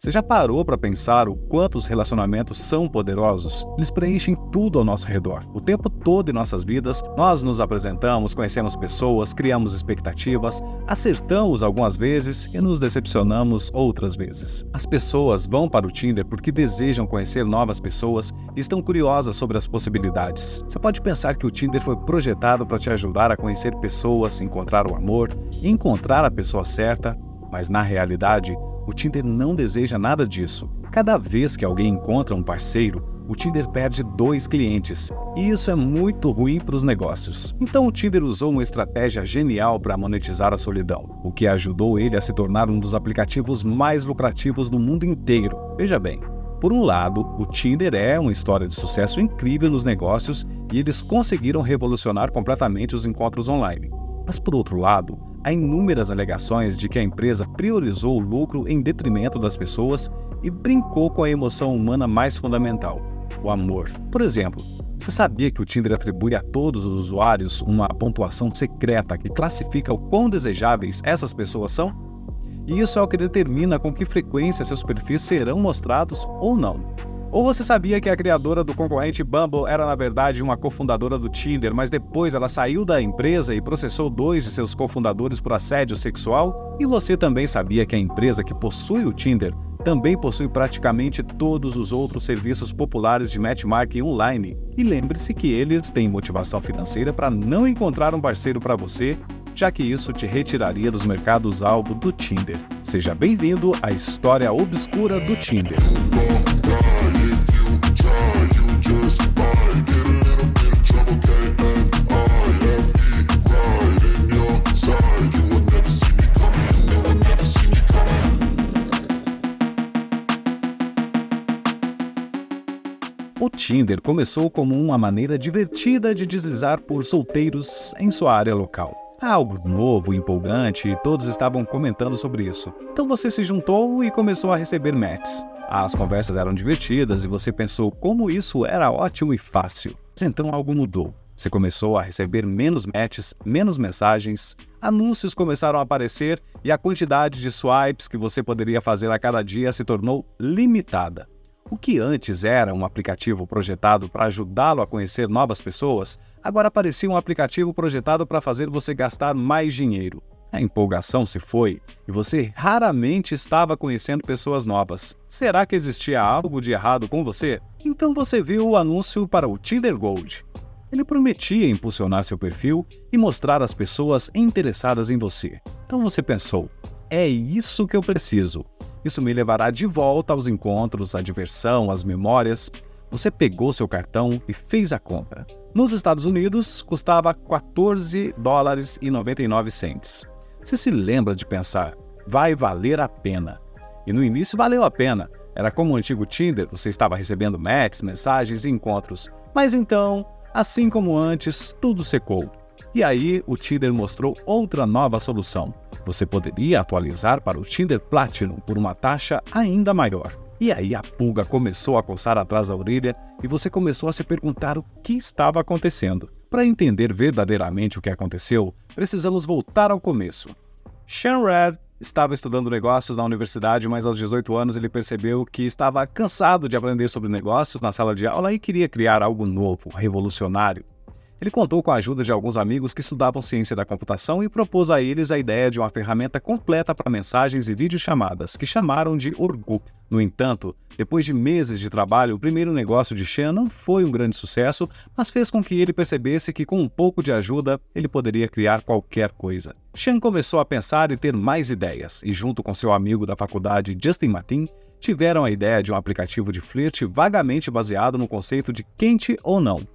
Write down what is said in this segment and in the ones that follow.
Você já parou para pensar o quanto os relacionamentos são poderosos? Eles preenchem tudo ao nosso redor. O tempo todo em nossas vidas, nós nos apresentamos, conhecemos pessoas, criamos expectativas, acertamos algumas vezes e nos decepcionamos outras vezes. As pessoas vão para o Tinder porque desejam conhecer novas pessoas e estão curiosas sobre as possibilidades. Você pode pensar que o Tinder foi projetado para te ajudar a conhecer pessoas, encontrar o amor, encontrar a pessoa certa, mas na realidade, o Tinder não deseja nada disso. Cada vez que alguém encontra um parceiro, o Tinder perde 2 clientes, e isso é muito ruim para os negócios. Então o Tinder usou uma estratégia genial para monetizar a solidão, o que ajudou ele a se tornar um dos aplicativos mais lucrativos do mundo inteiro. Veja bem, por um lado, o Tinder é uma história de sucesso incrível nos negócios e eles conseguiram revolucionar completamente os encontros online. Mas por outro lado, há inúmeras alegações de que a empresa priorizou o lucro em detrimento das pessoas e brincou com a emoção humana mais fundamental, o amor. Por exemplo, você sabia que o Tinder atribui a todos os usuários uma pontuação secreta que classifica o quão desejáveis essas pessoas são? E isso é o que determina com que frequência seus perfis serão mostrados ou não. Ou você sabia que a criadora do concorrente Bumble era na verdade uma cofundadora do Tinder, mas depois ela saiu da empresa e processou 2 de seus cofundadores por assédio sexual? E você também sabia que a empresa que possui o Tinder também possui praticamente todos os outros serviços populares de matchmaking online? E lembre-se que eles têm motivação financeira para não encontrar um parceiro para você, já que isso te retiraria dos mercados-alvo do Tinder. Seja bem-vindo à história obscura do Tinder. O Tinder começou como uma maneira divertida de deslizar por solteiros em sua área local. Algo novo, empolgante, e todos estavam comentando sobre isso. Então você se juntou e começou a receber matches. As conversas eram divertidas e você pensou como isso era ótimo e fácil. Mas então algo mudou. Você começou a receber menos matches, menos mensagens, anúncios começaram a aparecer e a quantidade de swipes que você poderia fazer a cada dia se tornou limitada. O que antes era um aplicativo projetado para ajudá-lo a conhecer novas pessoas, agora parecia um aplicativo projetado para fazer você gastar mais dinheiro. A empolgação se foi e você raramente estava conhecendo pessoas novas. Será que existia algo de errado com você? Então você viu o anúncio para o Tinder Gold. Ele prometia impulsionar seu perfil e mostrar as pessoas interessadas em você. Então você pensou, é isso que eu preciso. Isso me levará de volta aos encontros, à diversão, às memórias. Você pegou seu cartão e fez a compra. Nos Estados Unidos, custava $14,99. Você se lembra de pensar, vai valer a pena. E no início valeu a pena. Era como o antigo Tinder, você estava recebendo matches, mensagens e encontros. Mas então, assim como antes, tudo secou. E aí, o Tinder mostrou outra nova solução. Você poderia atualizar para o Tinder Platinum por uma taxa ainda maior. E aí a pulga começou a coçar atrás da orelha e você começou a se perguntar o que estava acontecendo. Para entender verdadeiramente o que aconteceu, precisamos voltar ao começo. Sean Red estava estudando negócios na universidade, mas aos 18 anos ele percebeu que estava cansado de aprender sobre negócios na sala de aula e queria criar algo novo, revolucionário. Ele contou com a ajuda de alguns amigos que estudavam ciência da computação e propôs a eles a ideia de uma ferramenta completa para mensagens e videochamadas, que chamaram de Orkut. No entanto, depois de meses de trabalho, o primeiro negócio de Sean não foi um grande sucesso, mas fez com que ele percebesse que com um pouco de ajuda, ele poderia criar qualquer coisa. Sean começou a pensar e ter mais ideias, e junto com seu amigo da faculdade, Justin Matin, tiveram a ideia de um aplicativo de flerte vagamente baseado no conceito de quente ou não.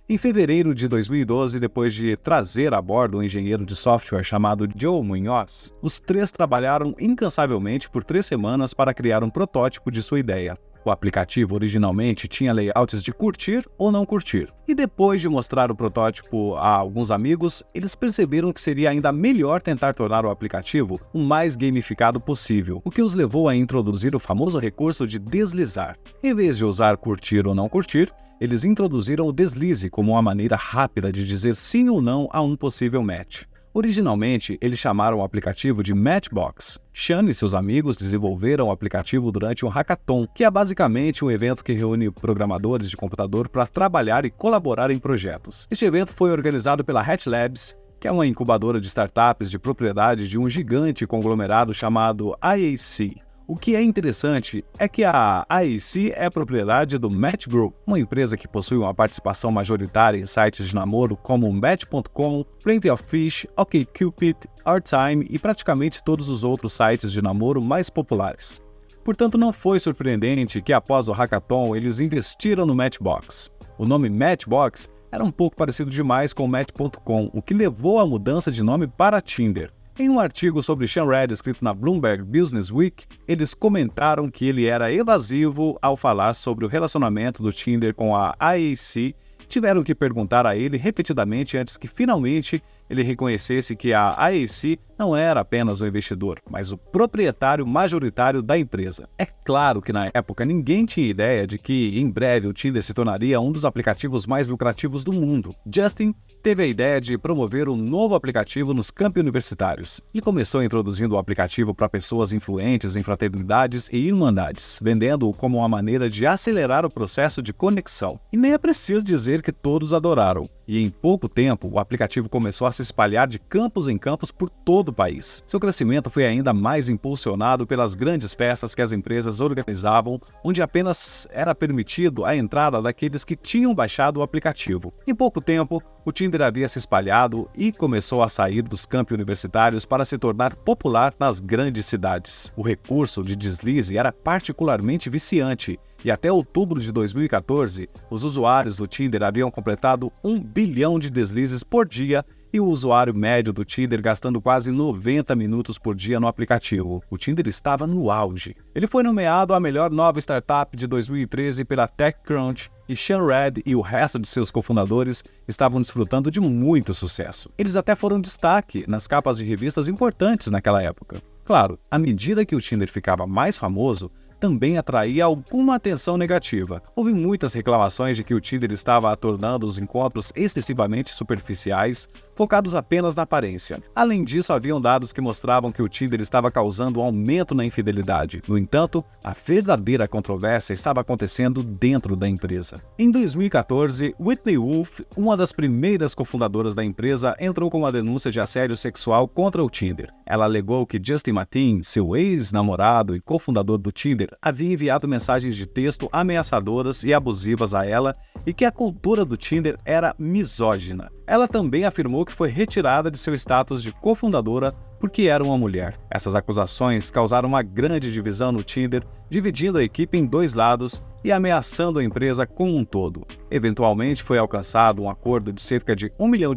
Em fevereiro de 2012, depois de trazer a bordo um engenheiro de software chamado Joe Munoz, os 3 trabalharam incansavelmente por 3 semanas para criar um protótipo de sua ideia. O aplicativo originalmente tinha layouts de curtir ou não curtir, e depois de mostrar o protótipo a alguns amigos, eles perceberam que seria ainda melhor tentar tornar o aplicativo o mais gamificado possível, o que os levou a introduzir o famoso recurso de deslizar. Em vez de usar curtir ou não curtir, eles introduziram o deslize como uma maneira rápida de dizer sim ou não a um possível match. Originalmente, eles chamaram o aplicativo de Matchbox. Sean e seus amigos desenvolveram o aplicativo durante um hackathon, que é basicamente um evento que reúne programadores de computador para trabalhar e colaborar em projetos. Este evento foi organizado pela Hatch Labs, que é uma incubadora de startups de propriedade de um gigante conglomerado chamado IAC. O que é interessante é que a IAC é propriedade do Match Group, uma empresa que possui uma participação majoritária em sites de namoro como Match.com, Plenty of Fish, OkCupid, OurTime e praticamente todos os outros sites de namoro mais populares. Portanto, não foi surpreendente que após o hackathon eles investiram no Matchbox. O nome Matchbox era um pouco parecido demais com Match.com, o que levou à mudança de nome para Tinder. Em um artigo sobre Sean Red escrito na Bloomberg Business Week, eles comentaram que ele era evasivo ao falar sobre o relacionamento do Tinder com a IAC. Tiveram que perguntar a ele repetidamente antes que finalmente ele reconhecesse que a IAC não era apenas um investidor, mas o proprietário majoritário da empresa. É claro que na época ninguém tinha ideia de que em breve o Tinder se tornaria um dos aplicativos mais lucrativos do mundo. Justin teve a ideia de promover um novo aplicativo nos campi universitários. Ele começou introduzindo o aplicativo para pessoas influentes em fraternidades e irmandades, vendendo-o como uma maneira de acelerar o processo de conexão. E nem é preciso dizer que todos adoraram. E em pouco tempo, o aplicativo começou a se espalhar de campus em campus por todo o país. Seu crescimento foi ainda mais impulsionado pelas grandes festas que as empresas organizavam, onde apenas era permitido a entrada daqueles que tinham baixado o aplicativo. Em pouco tempo, o Tinder havia se espalhado e começou a sair dos campi universitários para se tornar popular nas grandes cidades. O recurso de deslize era particularmente viciante, e até outubro de 2014, os usuários do Tinder haviam completado 1 bilhão de deslizes por dia e o usuário médio do Tinder gastando quase 90 minutos por dia no aplicativo. O Tinder estava no auge. Ele foi nomeado a melhor nova startup de 2013 pela TechCrunch e Sean Red e o resto de seus cofundadores estavam desfrutando de muito sucesso. Eles até foram destaque nas capas de revistas importantes naquela época. Claro, à medida que o Tinder ficava mais famoso, também atraía alguma atenção negativa. Houve muitas reclamações de que o Tinder estava tornando os encontros excessivamente superficiais, focados apenas na aparência. Além disso, haviam dados que mostravam que o Tinder estava causando um aumento na infidelidade. No entanto, a verdadeira controvérsia estava acontecendo dentro da empresa. Em 2014, Whitney Wolfe, uma das primeiras cofundadoras da empresa, entrou com uma denúncia de assédio sexual contra o Tinder. Ela alegou que Justin Mateen, seu ex-namorado e cofundador do Tinder, havia enviado mensagens de texto ameaçadoras e abusivas a ela e que a cultura do Tinder era misógina. Ela também afirmou que foi retirada de seu status de cofundadora porque era uma mulher. Essas acusações causaram uma grande divisão no Tinder, dividindo a equipe em dois lados e ameaçando a empresa como um todo. Eventualmente foi alcançado um acordo de cerca de $1 milhão,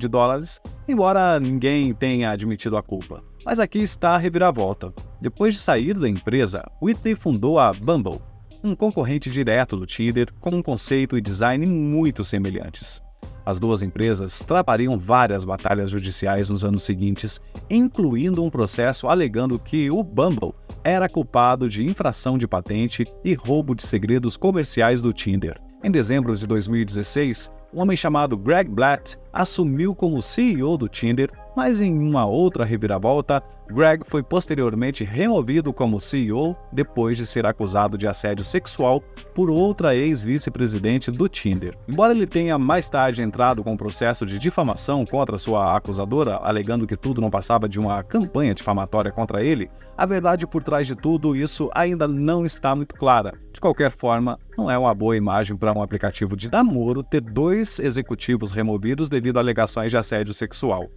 embora ninguém tenha admitido a culpa. Mas aqui está a reviravolta. Depois de sair da empresa, Whitney fundou a Bumble, um concorrente direto do Tinder com um conceito e design muito semelhantes. As duas empresas travariam várias batalhas judiciais nos anos seguintes, incluindo um processo alegando que o Bumble era culpado de infração de patente e roubo de segredos comerciais do Tinder. Em dezembro de 2016, um homem chamado Greg Blatt assumiu como CEO do Tinder, mas em uma outra reviravolta, Greg foi posteriormente removido como CEO depois de ser acusado de assédio sexual por outra ex-vice-presidente do Tinder. Embora ele tenha mais tarde entrado com um processo de difamação contra sua acusadora, alegando que tudo não passava de uma campanha difamatória contra ele, a verdade por trás de tudo isso ainda não está muito clara. De qualquer forma, não é uma boa imagem para um aplicativo de namoro ter dois executivos removidos devido a alegações de assédio sexual.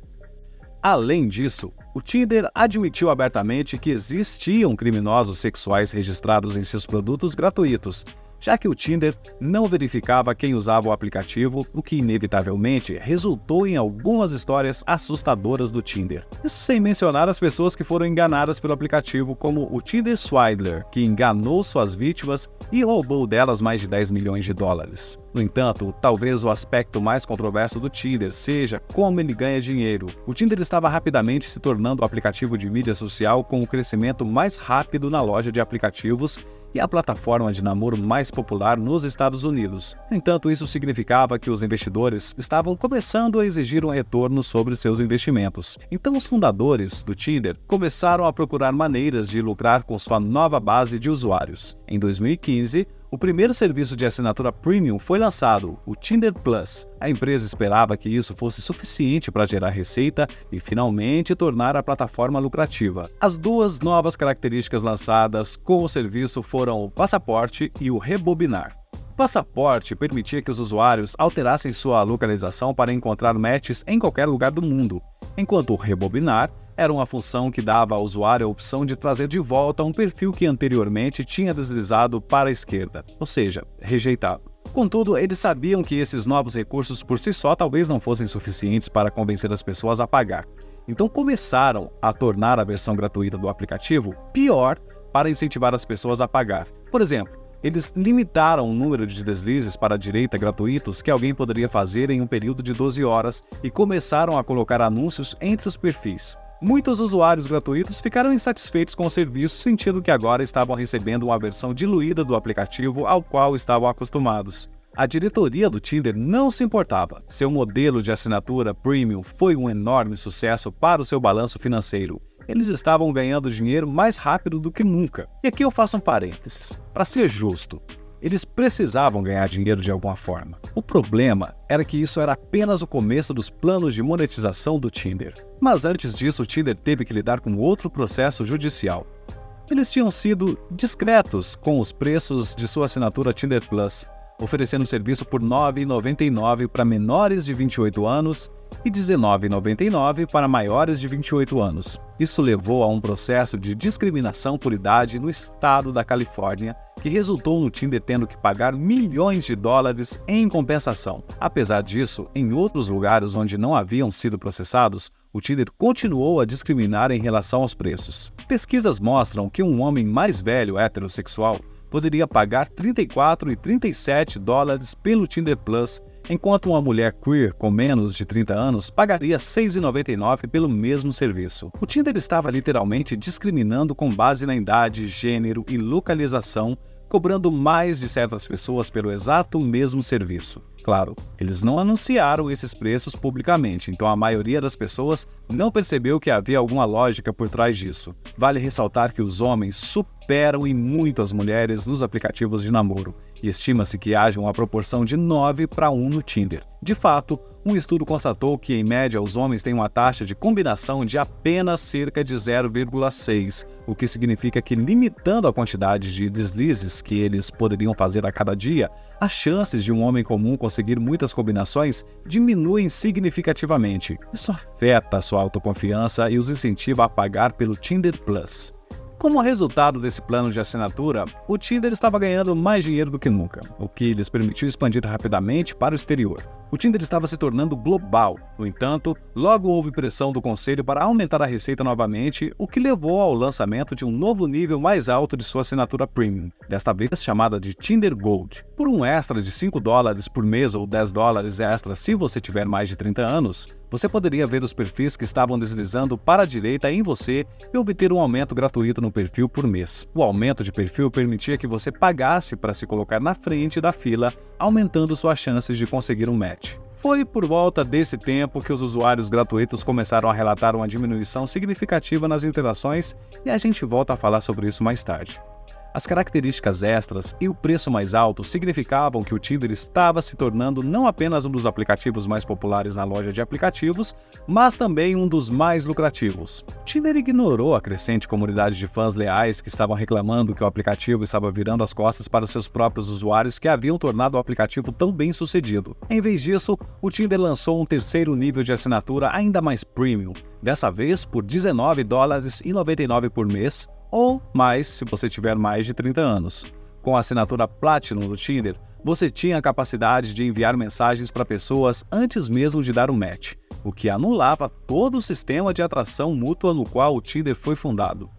Além disso, o Tinder admitiu abertamente que existiam criminosos sexuais registrados em seus produtos gratuitos, já que o Tinder não verificava quem usava o aplicativo, o que inevitavelmente resultou em algumas histórias assustadoras do Tinder. Isso sem mencionar as pessoas que foram enganadas pelo aplicativo, como o Tinder Swindler, que enganou suas vítimas e roubou delas mais de $10 milhões. No entanto, talvez o aspecto mais controverso do Tinder seja como ele ganha dinheiro. O Tinder estava rapidamente se tornando o aplicativo de mídia social com o crescimento mais rápido na loja de aplicativos e a plataforma de namoro mais popular nos Estados Unidos. No entanto, isso significava que os investidores estavam começando a exigir um retorno sobre seus investimentos. Então, os fundadores do Tinder começaram a procurar maneiras de lucrar com sua nova base de usuários. Em 2015, o primeiro serviço de assinatura premium foi lançado, o Tinder Plus. A empresa esperava que isso fosse suficiente para gerar receita e finalmente tornar a plataforma lucrativa. As duas novas características lançadas com o serviço foram o passaporte e o rebobinar. O passaporte permitia que os usuários alterassem sua localização para encontrar matches em qualquer lugar do mundo, enquanto o rebobinar era uma função que dava ao usuário a opção de trazer de volta um perfil que anteriormente tinha deslizado para a esquerda, ou seja, rejeitado. Contudo, eles sabiam que esses novos recursos por si só talvez não fossem suficientes para convencer as pessoas a pagar. Então começaram a tornar a versão gratuita do aplicativo pior para incentivar as pessoas a pagar. Por exemplo, eles limitaram o número de deslizes para a direita gratuitos que alguém poderia fazer em um período de 12 horas e começaram a colocar anúncios entre os perfis. Muitos usuários gratuitos ficaram insatisfeitos com o serviço, sentindo que agora estavam recebendo uma versão diluída do aplicativo ao qual estavam acostumados. A diretoria do Tinder não se importava. Seu modelo de assinatura premium foi um enorme sucesso para o seu balanço financeiro. Eles estavam ganhando dinheiro mais rápido do que nunca. E aqui eu faço um parênteses. Para ser justo, eles precisavam ganhar dinheiro de alguma forma. O problema era que isso era apenas o começo dos planos de monetização do Tinder. Mas antes disso, o Tinder teve que lidar com outro processo judicial. Eles tinham sido discretos com os preços de sua assinatura Tinder Plus, oferecendo serviço por R$ 9,99 para menores de 28 anos e R$ 19,99 para maiores de 28 anos. Isso levou a um processo de discriminação por idade no estado da Califórnia, que resultou no Tinder tendo que pagar milhões de dólares em compensação. Apesar disso, em outros lugares onde não haviam sido processados, o Tinder continuou a discriminar em relação aos preços. Pesquisas mostram que um homem mais velho heterossexual poderia pagar 34 e 37 dólares pelo Tinder Plus, enquanto uma mulher queer com menos de 30 anos pagaria 6,99 pelo mesmo serviço. O Tinder estava literalmente discriminando com base na idade, gênero e localização, cobrando mais de certas pessoas pelo exato mesmo serviço. Claro, eles não anunciaram esses preços publicamente, então a maioria das pessoas não percebeu que havia alguma lógica por trás disso. Vale ressaltar que os homens superam em muito as mulheres nos aplicativos de namoro, e estima-se que haja uma proporção de 9:1 no Tinder. De fato, um estudo constatou que, em média, os homens têm uma taxa de combinação de apenas cerca de 0,6, o que significa que, limitando a quantidade de deslizes que eles poderiam fazer a cada dia, as chances de um homem comum conseguir muitas combinações diminuem significativamente. Isso afeta a sua autoconfiança e os incentiva a pagar pelo Tinder Plus. Como resultado desse plano de assinatura, o Tinder estava ganhando mais dinheiro do que nunca, o que lhes permitiu expandir rapidamente para o exterior. O Tinder estava se tornando global. No entanto, logo houve pressão do conselho para aumentar a receita novamente, o que levou ao lançamento de um novo nível mais alto de sua assinatura premium, desta vez chamada de Tinder Gold. Por um extra de 5 dólares por mês ou 10 dólares extra se você tiver mais de 30 anos, você poderia ver os perfis que estavam deslizando para a direita em você e obter um aumento gratuito no perfil por mês. O aumento de perfil permitia que você pagasse para se colocar na frente da fila, aumentando suas chances de conseguir um match. Foi por volta desse tempo que os usuários gratuitos começaram a relatar uma diminuição significativa nas interações, e a gente volta a falar sobre isso mais tarde. As características extras e o preço mais alto significavam que o Tinder estava se tornando não apenas um dos aplicativos mais populares na loja de aplicativos, mas também um dos mais lucrativos. O Tinder ignorou a crescente comunidade de fãs leais que estavam reclamando que o aplicativo estava virando as costas para os seus próprios usuários que haviam tornado o aplicativo tão bem sucedido. Em vez disso, o Tinder lançou um terceiro nível de assinatura ainda mais premium, dessa vez por $19,99 por mês, ou mais se você tiver mais de 30 anos. Com a assinatura Platinum do Tinder, você tinha a capacidade de enviar mensagens para pessoas antes mesmo de dar um match, o que anulava todo o sistema de atração mútua no qual o Tinder foi fundado.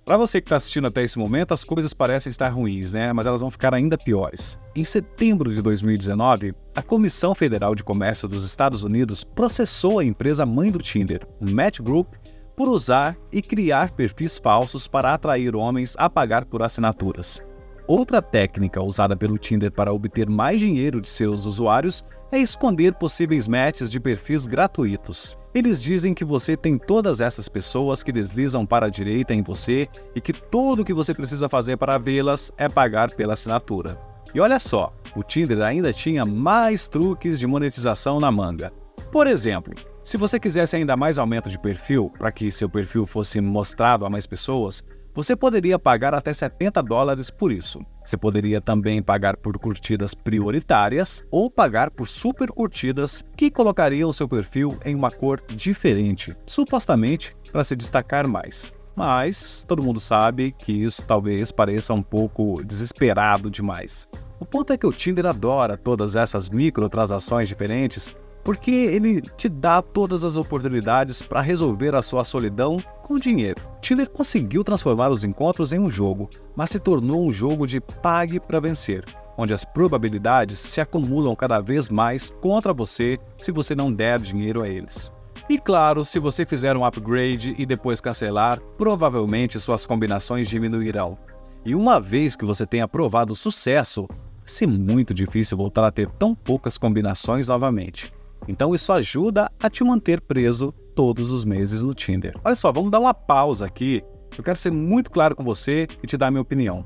Para você que está assistindo até esse momento, as coisas parecem estar ruins, né? Mas elas vão ficar ainda piores. Em setembro de 2019, a Comissão Federal de Comércio dos Estados Unidos processou a empresa mãe do Tinder, o Match Group, por usar e criar perfis falsos para atrair homens a pagar por assinaturas. Outra técnica usada pelo Tinder para obter mais dinheiro de seus usuários é esconder possíveis matches de perfis gratuitos. Eles dizem que você tem todas essas pessoas que deslizam para a direita em você e que tudo o que você precisa fazer para vê-las é pagar pela assinatura. E olha só, o Tinder ainda tinha mais truques de monetização na manga. Por exemplo, se você quisesse ainda mais aumento de perfil, para que seu perfil fosse mostrado a mais pessoas, você poderia pagar até $70 por isso. Você poderia também pagar por curtidas prioritárias ou pagar por super curtidas que colocariam seu perfil em uma cor diferente, supostamente para se destacar mais. Mas todo mundo sabe que isso talvez pareça um pouco desesperado demais. O ponto é que o Tinder adora todas essas microtransações diferentes porque ele te dá todas as oportunidades para resolver a sua solidão com dinheiro. Tinder conseguiu transformar os encontros em um jogo, mas se tornou um jogo de pague para vencer, onde as probabilidades se acumulam cada vez mais contra você se você não der dinheiro a eles. E claro, se você fizer um upgrade e depois cancelar, provavelmente suas combinações diminuirão. E uma vez que você tenha provado sucesso, vai ser muito difícil voltar a ter tão poucas combinações novamente. Então isso ajuda a te manter preso todos os meses no Tinder. Olha só, vamos dar uma pausa aqui. Eu quero ser muito claro com você e te dar minha opinião.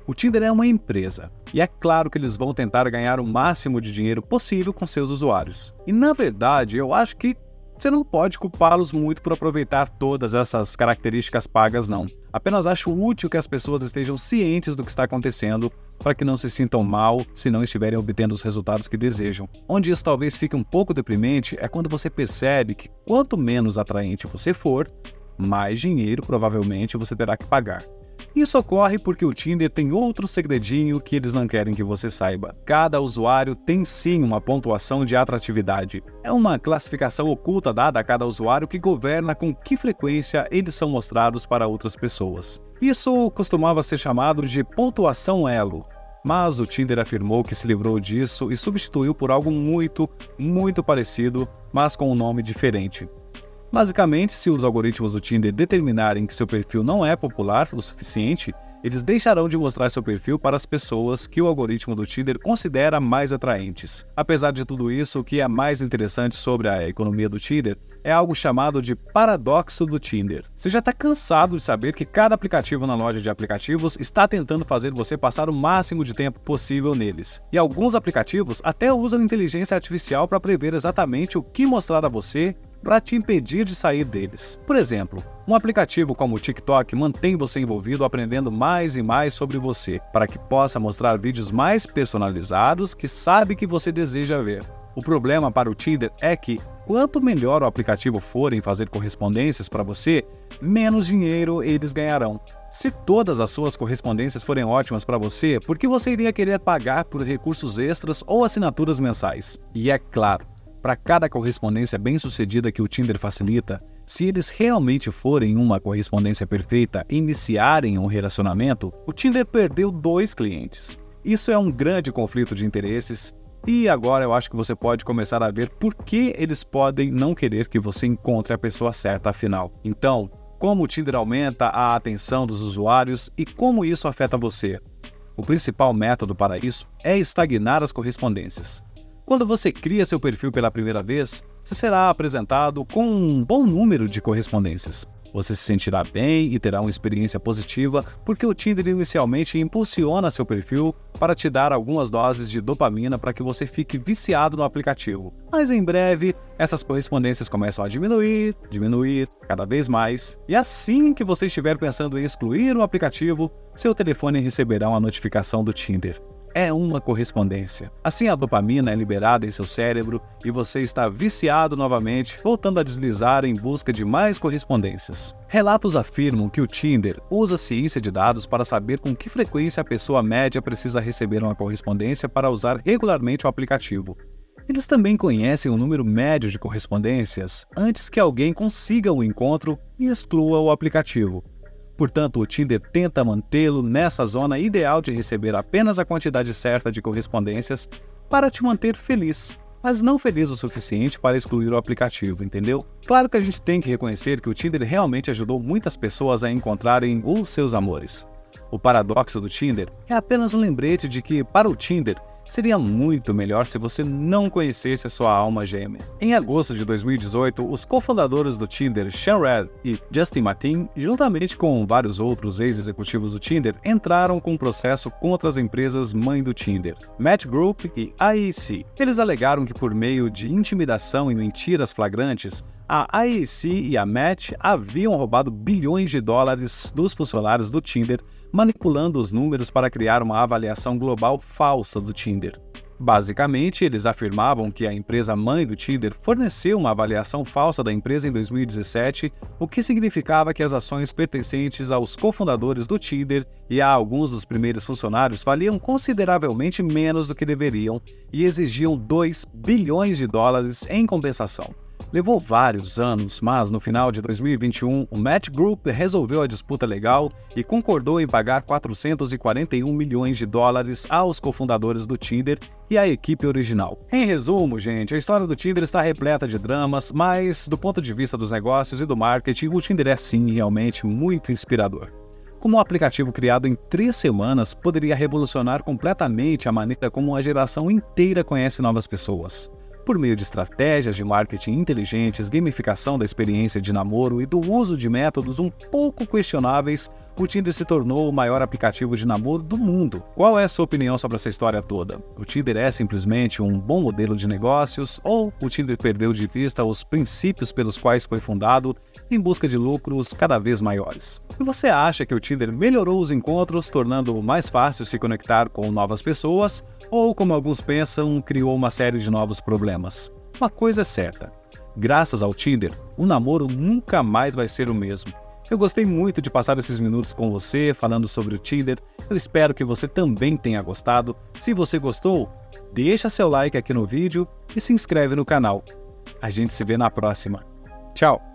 O Tinder é uma empresa, e é claro que eles vão tentar ganhar o máximo de dinheiro possível com seus usuários. E na verdade, eu acho que você não pode culpá-los muito por aproveitar todas essas características pagas, não. Apenas acho útil que as pessoas estejam cientes do que está acontecendo para que não se sintam mal se não estiverem obtendo os resultados que desejam. Onde isso talvez fique um pouco deprimente é quando você percebe que quanto menos atraente você for, mais dinheiro provavelmente você terá que pagar. Isso ocorre porque o Tinder tem outro segredinho que eles não querem que você saiba. Cada usuário tem sim uma pontuação de atratividade. É uma classificação oculta dada a cada usuário que governa com que frequência eles são mostrados para outras pessoas. Isso costumava ser chamado de pontuação elo, mas o Tinder afirmou que se livrou disso e substituiu por algo muito parecido, mas com um nome diferente. Basicamente, se os algoritmos do Tinder determinarem que seu perfil não é popular o suficiente, eles deixarão de mostrar seu perfil para as pessoas que o algoritmo do Tinder considera mais atraentes. Apesar de tudo isso, o que é mais interessante sobre a economia do Tinder é algo chamado de paradoxo do Tinder. Você já está cansado de saber que cada aplicativo na loja de aplicativos está tentando fazer você passar o máximo de tempo possível neles. E alguns aplicativos até usam inteligência artificial para prever exatamente o que mostrar a você para te impedir de sair deles. Por exemplo, um aplicativo como o TikTok mantém você envolvido aprendendo mais e mais sobre você, para que possa mostrar vídeos mais personalizados que sabe que você deseja ver. O problema para o Tinder é que, quanto melhor o aplicativo for em fazer correspondências para você, menos dinheiro eles ganharão. Se todas as suas correspondências forem ótimas para você, por que você iria querer pagar por recursos extras ou assinaturas mensais? E é claro, para cada correspondência bem-sucedida que o Tinder facilita, se eles realmente forem uma correspondência perfeita e iniciarem um relacionamento, o Tinder perdeu 2 clientes. Isso é um grande conflito de interesses e agora eu acho que você pode começar a ver por que eles podem não querer que você encontre a pessoa certa afinal. Então, como o Tinder aumenta a atenção dos usuários e como isso afeta você? O principal método para isso é estagnar as correspondências. Quando você cria seu perfil pela primeira vez, você será apresentado com um bom número de correspondências. Você se sentirá bem e terá uma experiência positiva porque o Tinder inicialmente impulsiona seu perfil para te dar algumas doses de dopamina para que você fique viciado no aplicativo. Mas em breve, essas correspondências começam a diminuir cada vez mais. E assim que você estiver pensando em excluir o aplicativo, seu telefone receberá uma notificação do Tinder. É uma correspondência. Assim a dopamina é liberada em seu cérebro e você está viciado novamente, voltando a deslizar em busca de mais correspondências. Relatos afirmam que o Tinder usa ciência de dados para saber com que frequência a pessoa média precisa receber uma correspondência para usar regularmente o aplicativo. Eles também conhecem o número médio de correspondências antes que alguém consiga o encontro e exclua o aplicativo. Portanto, o Tinder tenta mantê-lo nessa zona ideal de receber apenas a quantidade certa de correspondências para te manter feliz, mas não feliz o suficiente para excluir o aplicativo, entendeu? Claro que a gente tem que reconhecer que o Tinder realmente ajudou muitas pessoas a encontrarem os seus amores. O paradoxo do Tinder é apenas um lembrete de que, para o Tinder, seria muito melhor se você não conhecesse a sua alma gêmea. Em agosto de 2018, os cofundadores do Tinder, Sean Rad e Justin Mateen, juntamente com vários outros ex-executivos do Tinder, entraram com um processo contra as empresas mãe do Tinder, Match Group e IAC. Eles alegaram que por meio de intimidação e mentiras flagrantes, a IAC e a Match haviam roubado bilhões de dólares dos funcionários do Tinder, manipulando os números para criar uma avaliação global falsa do Tinder. Basicamente, eles afirmavam que a empresa mãe do Tinder forneceu uma avaliação falsa da empresa em 2017, o que significava que as ações pertencentes aos cofundadores do Tinder e a alguns dos primeiros funcionários valiam consideravelmente menos do que deveriam e exigiam 2 bilhões de dólares em compensação. Levou vários anos, mas no final de 2021, o Match Group resolveu a disputa legal e concordou em pagar 441 milhões de dólares aos cofundadores do Tinder e à equipe original. Em resumo, gente, a história do Tinder está repleta de dramas, mas do ponto de vista dos negócios e do marketing, o Tinder é sim realmente muito inspirador. Como um aplicativo criado em 3 semanas poderia revolucionar completamente a maneira como uma geração inteira conhece novas pessoas. Por meio de estratégias de marketing inteligentes, gamificação da experiência de namoro e do uso de métodos um pouco questionáveis, o Tinder se tornou o maior aplicativo de namoro do mundo. Qual é a sua opinião sobre essa história toda? O Tinder é simplesmente um bom modelo de negócios ou o Tinder perdeu de vista os princípios pelos quais foi fundado em busca de lucros cada vez maiores? E você acha que o Tinder melhorou os encontros, tornando mais fácil se conectar com novas pessoas? Ou, como alguns pensam, criou uma série de novos problemas? Uma coisa é certa: graças ao Tinder, o namoro nunca mais vai ser o mesmo. Eu gostei muito de passar esses minutos com você, falando sobre o Tinder. Eu espero que você também tenha gostado. Se você gostou, deixa seu like aqui no vídeo e se inscreve no canal. A gente se vê na próxima. Tchau!